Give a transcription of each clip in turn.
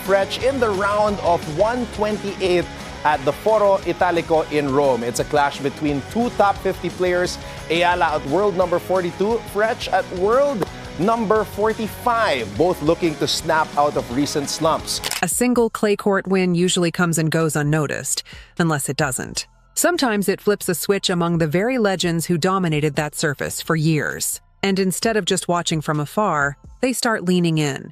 Frech in the round of 128 at the Foro Italico in Rome. It's a clash between two top 50 players, Eala at world number 42, Frech at world number 45, both looking to snap out of recent slumps. A single clay court win usually comes and goes unnoticed, unless it doesn't. Sometimes it flips a switch among the very legends who dominated that surface for years. And instead of just watching from afar, they start leaning in,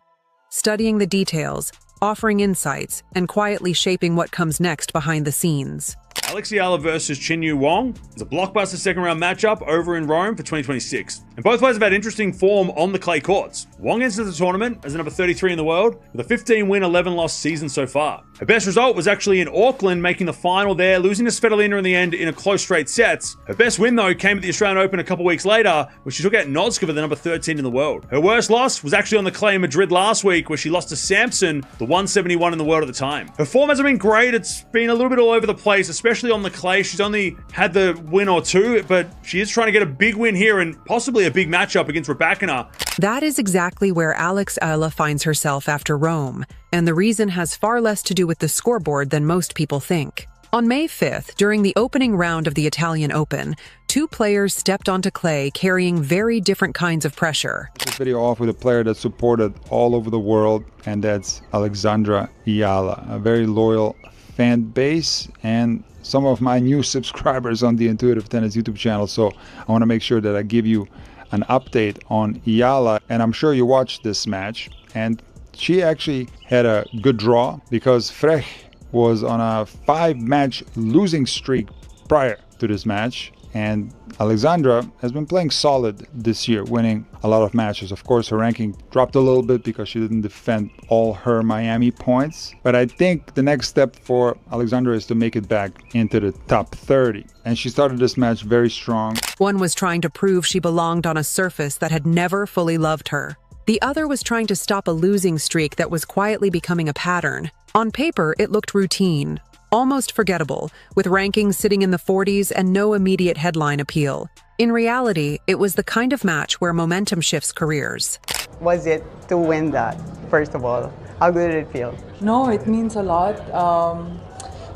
studying the details, offering insights, and quietly shaping what comes next behind the scenes. Eala versus Qinyu Wang is a blockbuster second-round matchup over in Rome for 2026. And both players have had interesting form on the clay courts. Wang enters the tournament as the number 33 in the world with a 15-win, 11-loss season so far. Her best result was actually in Auckland, making the final there, losing to Svitolina in the end in a close straight sets. Her best win, though, came at the Australian Open a couple weeks later, where she took out Nozkova, the number 13 in the world. Her worst loss was actually on the clay in Madrid last week, where she lost to Sampson, the 171 in the world at the time. Her form hasn't been great. It's been a little bit all over the place, especially on the clay. She's only had the win or two, but she is trying to get a big win here and possibly a big matchup against Rybakina. That is exactly where Eala finds herself after Rome, and the reason has far less to do with the scoreboard than most people think. On May 5th, during the opening round of the Italian Open, two players stepped onto clay carrying very different kinds of pressure. This video off with a player that's supported all over the world, and that's Alexandra Eala, a very loyal fan base and some of my new subscribers on the Intuitive Tennis YouTube channel. So I want to make sure that I give you an update on Eala, and I'm sure you watched this match, and she actually had a good draw because Frech was on a 5-match losing streak prior to this match, and Alexandra has been playing solid this year, winning a lot of matches. Of course, her ranking dropped a little bit because she didn't defend all her Miami points, but I think the next step for Alexandra is to make it back into the top 30, and she started this match very strong. One was trying to prove she belonged on a surface that had never fully loved her. The other was trying to stop a losing streak that was quietly becoming a pattern. On paper, it looked routine, almost forgettable, with rankings sitting in the 40s and no immediate headline appeal. In reality, it was the kind of match where momentum shifts careers. Was it to win that, first of all? How good did it feel? No, it means a lot.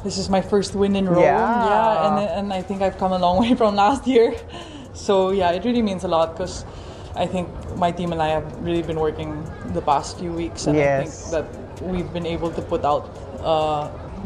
This is my first win in Rome. Yeah, and I think I've come a long way from last year. So yeah, it really means a lot because I think my team and I have really been working the past few weeks, and I think that we've been able to put out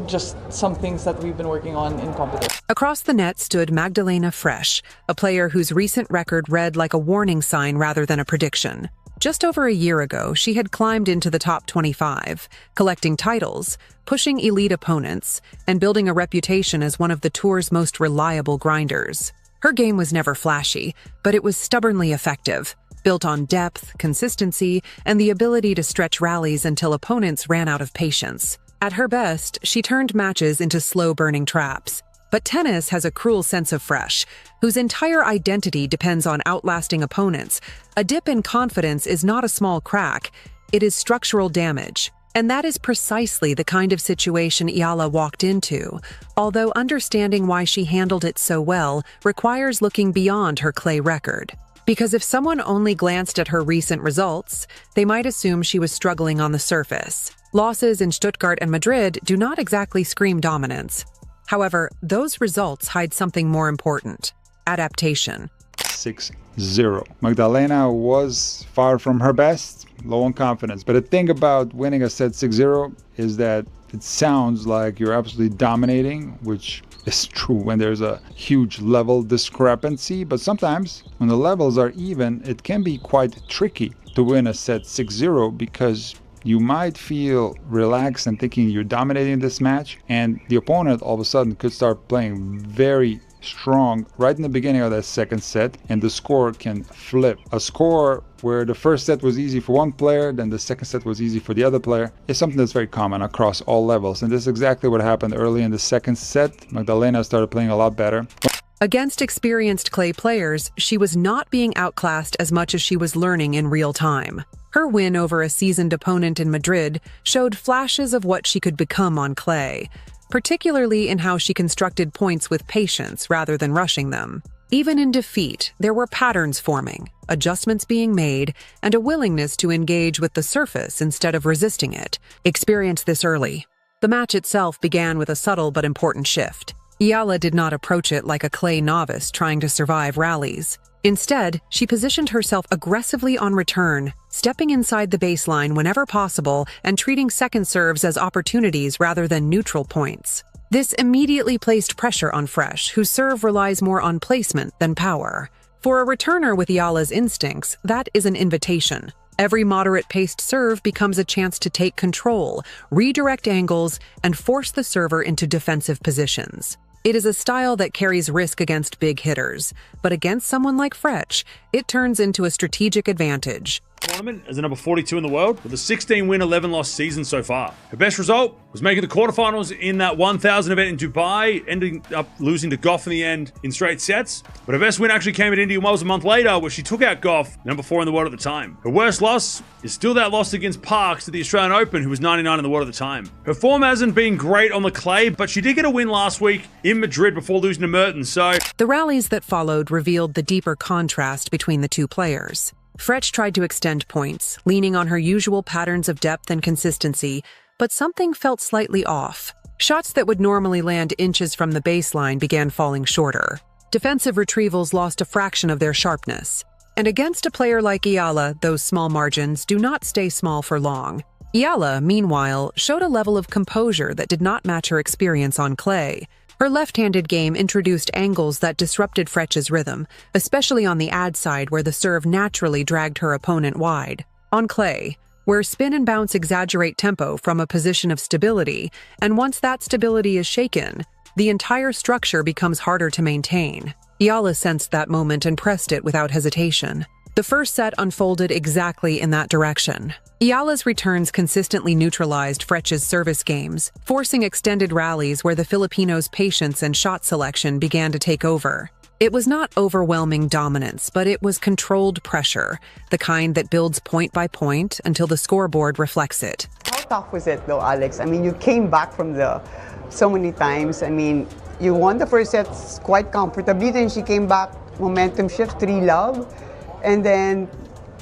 just some things that we've been working on in competition. Across the net stood Magdalena Frech, a player whose recent record read like a warning sign rather than a prediction. Just over a year ago, she had climbed into the top 25, collecting titles, pushing elite opponents, and building a reputation as one of the tour's most reliable grinders. Her game was never flashy, but it was stubbornly effective, built on depth, consistency, and the ability to stretch rallies until opponents ran out of patience. At her best, she turned matches into slow-burning traps. But tennis has a cruel sense of Frech, whose entire identity depends on outlasting opponents. A dip in confidence is not a small crack, it is structural damage. And that is precisely the kind of situation Eala walked into, although understanding why she handled it so well requires looking beyond her clay record. Because if someone only glanced at her recent results, they might assume she was struggling on the surface. Losses in Stuttgart and Madrid do not exactly scream dominance. However, those results hide something more important: adaptation. 6-0. Magdalena was far from her best, low on confidence. But the thing about winning a set 6-0 is that it sounds like you're absolutely dominating, which is true when there's a huge level discrepancy. But sometimes when the levels are even, it can be quite tricky to win a set 6-0 because you might feel relaxed and thinking you're dominating this match, and the opponent all of a sudden could start playing very strong right in the beginning of that second set, and the score can flip. A score where the first set was easy for one player, then the second set was easy for the other player, is something that's very common across all levels. And this is exactly what happened early in the second set. Magdalena started playing a lot better. Against experienced clay players, she was not being outclassed as much as she was learning in real time. Her win over a seasoned opponent in Madrid showed flashes of what she could become on clay, particularly in how she constructed points with patience rather than rushing them. Even in defeat, there were patterns forming, adjustments being made, and a willingness to engage with the surface instead of resisting it. Experience this early. The match itself began with a subtle but important shift. Eala did not approach it like a clay novice trying to survive rallies. Instead, she positioned herself aggressively on return, stepping inside the baseline whenever possible and treating second serves as opportunities rather than neutral points. This immediately placed pressure on Fresh, whose serve relies more on placement than power. For a returner with Eala's instincts, that is an invitation. Every moderate-paced serve becomes a chance to take control, redirect angles, and force the server into defensive positions. It is a style that carries risk against big hitters, but against someone like Fresh, it turns into a strategic advantage. Tournament as the number 42 in the world with a 16-win, 11-loss season so far. Her best result was making the quarterfinals in that 1,000 event in Dubai, ending up losing to Goff in the end in straight sets. But her best win actually came at Indian Wells a month later, where she took out Goff, number 4 in the world at the time. Her worst loss is still that loss against Parks at the Australian Open, who was 99 in the world at the time. Her form hasn't been great on the clay, but she did get a win last week in Madrid before losing to Mertens, so... The rallies that followed revealed the deeper contrast between the two players. Fresh tried to extend points, leaning on her usual patterns of depth and consistency, but something felt slightly off. Shots that would normally land inches from the baseline began falling shorter. Defensive retrievals lost a fraction of their sharpness. And against a player like Eala, those small margins do not stay small for long. Eala, meanwhile, showed a level of composure that did not match her experience on clay. Her left-handed game introduced angles that disrupted Fresh's rhythm, especially on the ad side where the serve naturally dragged her opponent wide. On clay, where spin and bounce exaggerate tempo from a position of stability, and once that stability is shaken, the entire structure becomes harder to maintain. Eala sensed that moment and pressed it without hesitation. The first set unfolded exactly in that direction. Eala's returns consistently neutralized Fresh's service games, forcing extended rallies where the Filipinos' patience and shot selection began to take over. It was not overwhelming dominance, but it was controlled pressure, the kind that builds point by point until the scoreboard reflects it. How tough was it though, Alex? I mean, you came back from so many times. I mean, you won the first set quite comfortably, then she came back, momentum shift, 3-love. And then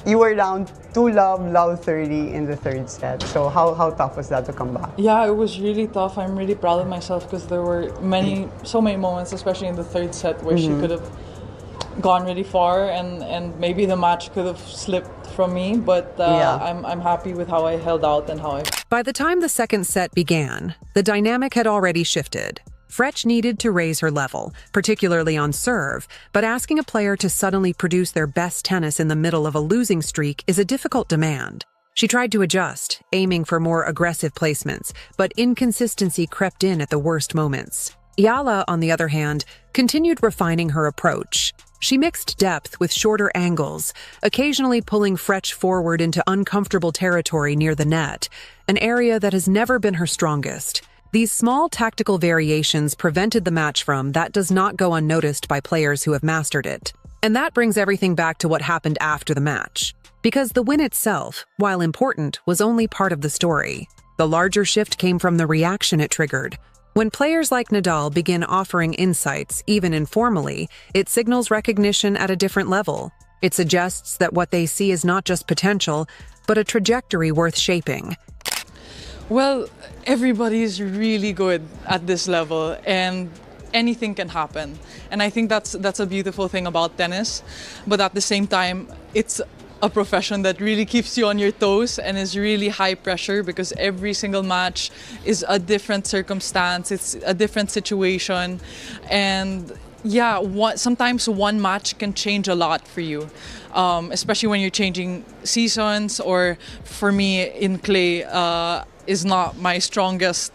you were down 2-love, love 30 in the third set. So how tough was that to come back? Yeah, it was really tough. I'm really proud of myself because there were so many moments, especially in the third set, where she could have gone really far and maybe the match could have slipped from me. But I'm happy with how I held out and how I... By the time the second set began, the dynamic had already shifted. Fresh needed to raise her level, particularly on serve, but asking a player to suddenly produce their best tennis in the middle of a losing streak is a difficult demand. She tried to adjust, aiming for more aggressive placements, but inconsistency crept in at the worst moments. Eala, on the other hand, continued refining her approach. She mixed depth with shorter angles, occasionally pulling Fresh forward into uncomfortable territory near the net, an area that has never been her strongest. These small tactical variations prevented the match from that does not go unnoticed by players who have mastered it. And that brings everything back to what happened after the match. Because the win itself, while important, was only part of the story. The larger shift came from the reaction it triggered. When players like Nadal begin offering insights, even informally, it signals recognition at a different level. It suggests that what they see is not just potential, but a trajectory worth shaping. Well, everybody's really good at this level and anything can happen. And I think that's a beautiful thing about tennis. But at the same time, it's a profession that really keeps you on your toes and is really high pressure because every single match is a different circumstance, it's a different situation. And yeah, sometimes one match can change a lot for you, especially when you're changing seasons, or for me in clay, is not my strongest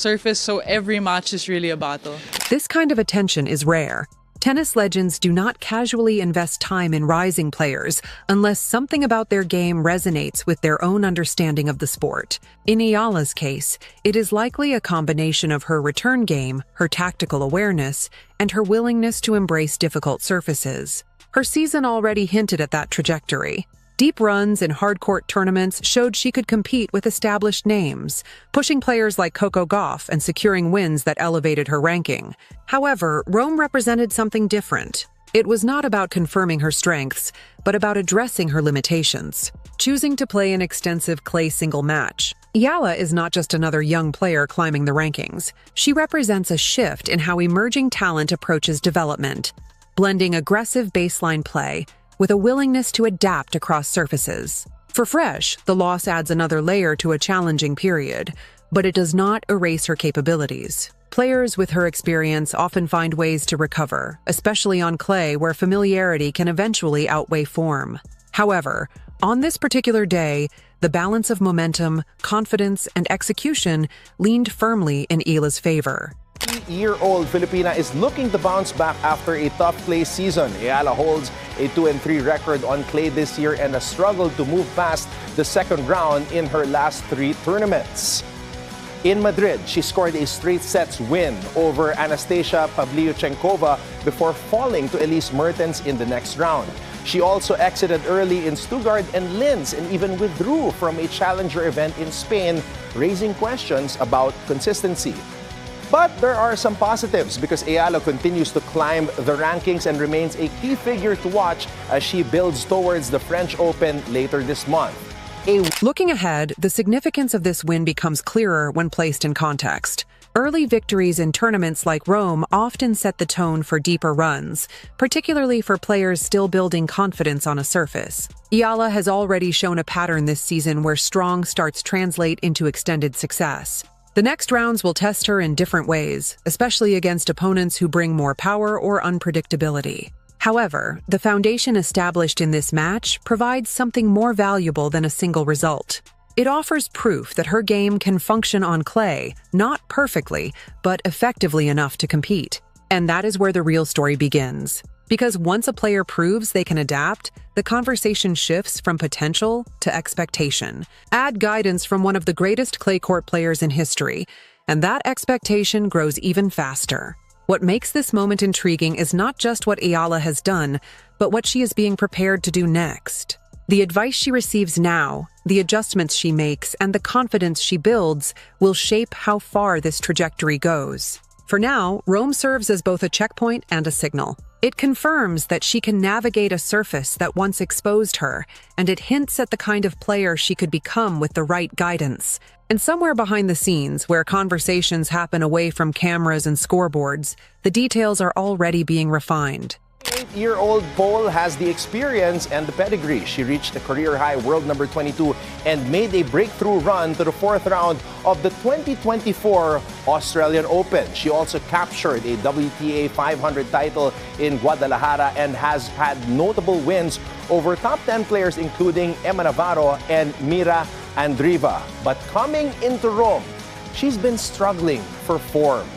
surface, so every match is really a battle. This kind of attention is rare. Tennis legends do not casually invest time in rising players unless something about their game resonates with their own understanding of the sport. In Eala's case, it is likely a combination of her return game, her tactical awareness, and her willingness to embrace difficult surfaces. Her season already hinted at that trajectory. Deep runs in hard-court tournaments showed she could compete with established names, pushing players like Coco Gauff and securing wins that elevated her ranking. However, Rome represented something different. It was not about confirming her strengths, but about addressing her limitations. Choosing to play an extensive clay single match, Eala is not just another young player climbing the rankings. She represents a shift in how emerging talent approaches development, blending aggressive baseline play with a willingness to adapt across surfaces. For Fresh, the loss adds another layer to a challenging period, but it does not erase her capabilities. Players with her experience often find ways to recover, especially on clay where familiarity can eventually outweigh form. However, on this particular day, the balance of momentum, confidence, and execution leaned firmly in Eala's favor. 8-year-old Filipina is looking to bounce back after a tough clay season. Eala holds a 2-3 record on clay this year and has struggled to move past the second round in her last 3 tournaments. In Madrid, she scored a straight sets win over Anastasia Pavlyuchenkova before falling to Elise Mertens in the next round. She also exited early in Stuttgart and Linz and even withdrew from a challenger event in Spain, raising questions about consistency. But there are some positives because Eala continues to climb the rankings and remains a key figure to watch as she builds towards the French Open later this month. Looking ahead, the significance of this win becomes clearer when placed in context. Early victories in tournaments like Rome often set the tone for deeper runs, particularly for players still building confidence on a surface. Eala has already shown a pattern this season where strong starts translate into extended success. The next rounds will test her in different ways, especially against opponents who bring more power or unpredictability. However, the foundation established in this match provides something more valuable than a single result. It offers proof that her game can function on clay, not perfectly, but effectively enough to compete. And that is where the real story begins. Because once a player proves they can adapt, the conversation shifts from potential to expectation. Add guidance from one of the greatest clay court players in history, and that expectation grows even faster. What makes this moment intriguing is not just what Eala has done, but what she is being prepared to do next. The advice she receives now, the adjustments she makes, and the confidence she builds will shape how far this trajectory goes. For now, Rome serves as both a checkpoint and a signal. It confirms that she can navigate a surface that once exposed her, and it hints at the kind of player she could become with the right guidance. And somewhere behind the scenes, where conversations happen away from cameras and scoreboards, the details are already being refined. 8-year-old Pole has the experience and the pedigree. She reached a career-high world number 22 and made a breakthrough run to the 4th round of the 2024 Australian Open. She also captured a WTA 500 title in Guadalajara and has had notable wins over top 10 players including Emma Navarro and Mira Andreeva. But coming into Rome, she's been struggling for form.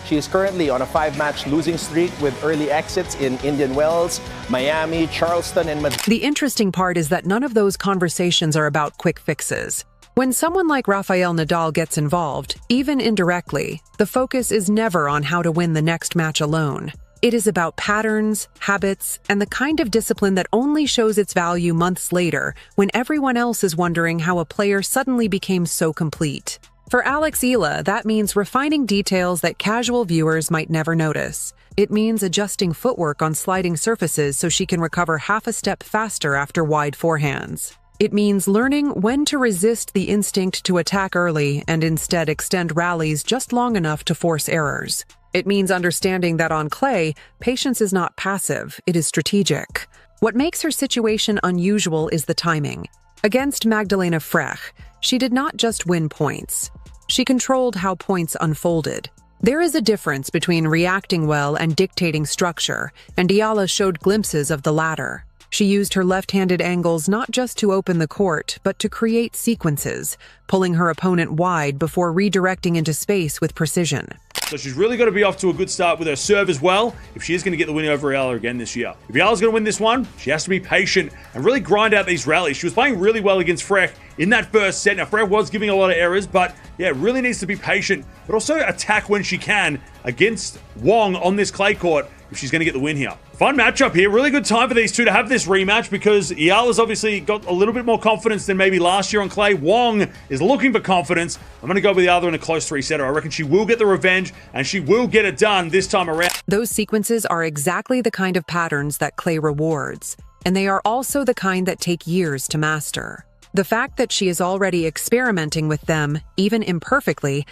She is currently on a 5-match losing streak with early exits in Indian Wells, Miami, Charleston, and Madrid. The interesting part is that none of those conversations are about quick fixes. When someone like Rafael Nadal gets involved, even indirectly, the focus is never on how to win the next match alone. It is about patterns, habits, and the kind of discipline that only shows its value months later when everyone else is wondering how a player suddenly became so complete. For Eala, that means refining details that casual viewers might never notice. It means adjusting footwork on sliding surfaces so she can recover half a step faster after wide forehands. It means learning when to resist the instinct to attack early and instead extend rallies just long enough to force errors. It means understanding that on clay, patience is not passive, it is strategic. What makes her situation unusual is the timing. Against Magdalena Frech, she did not just win points. She controlled how points unfolded. There is a difference between reacting well and dictating structure, and Eala showed glimpses of the latter. She used her left-handed angles not just to open the court, but to create sequences, pulling her opponent wide before redirecting into space with precision. So she's really got to be off to a good start with her serve as well if she is going to get the win over Eala again this year. If Eala's going to win this one, she has to be patient and really grind out these rallies. She was playing really well against Frech in that first set. Now, Frech was giving a lot of errors, but yeah, really needs to be patient, but also attack when she can against Wong on this clay court if she's going to get the win here. Fun matchup here. Really good time for these two to have this rematch because Eala's obviously got a little bit more confidence than maybe last year on clay. Wong is looking for confidence. I'm going to go with the other in a close 3-setter. I reckon she will get the revenge and she will get it done this time around. Those sequences are exactly the kind of patterns that clay rewards, and they are also the kind that take years to master. The fact that she is already experimenting with them, even imperfectly,